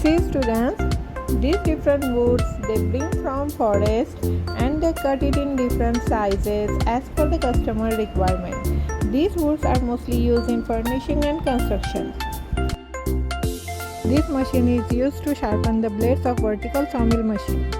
See students, these different woods they bring from forest and they cut it in different sizes as per the customer requirement. These woods are mostly used in furnishing and construction. This machine is used to sharpen the blades of vertical sawmill machine.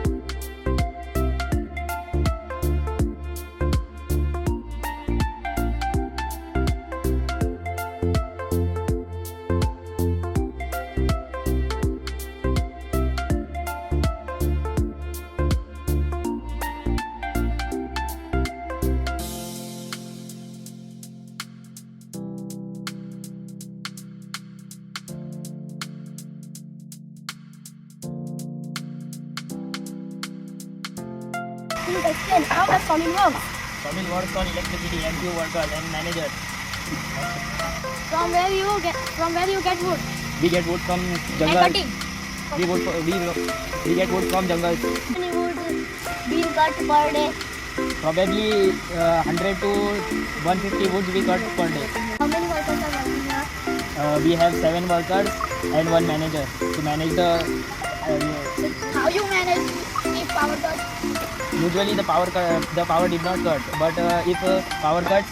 Please explain how does sawmill works? Sawmill works on electricity, MQ workers and managers. From where you get wood? We get wood from And jungle. cutting. We get wood from jungles. How many wood being cut per day? Probably 100 to 150 woods we cut per day. How many workers are working here? We have 7 workers and 1 manager to manage the How you manage the power cut? usually the power did not cut, but if power cuts,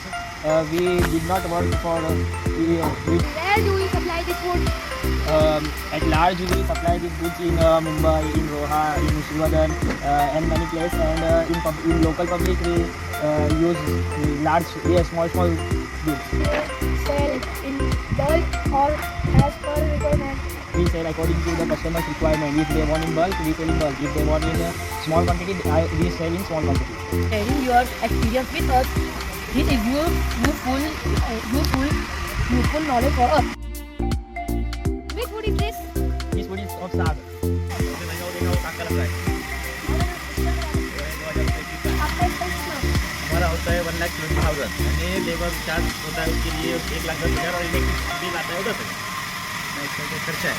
we did not work for Where do we supply this wood? at large. We supply these goods in Mumbai, in Roha, in Shrivadan, and many places. And in local public we use small goods. Sell in bulk or as per requirement? We sell according to the customer's requirement. If they want in bulk, we sell in bulk. If they want in small quantity, we sell in small quantity. Sharing your experience with us. This is useful knowledge for us. Which wood is this? This wood is of sag. हमारा होता है 1,20,000 यानी labour charge होता है उसके लिए 1,10,000 और electricity bill आता है उधर से खर्चा है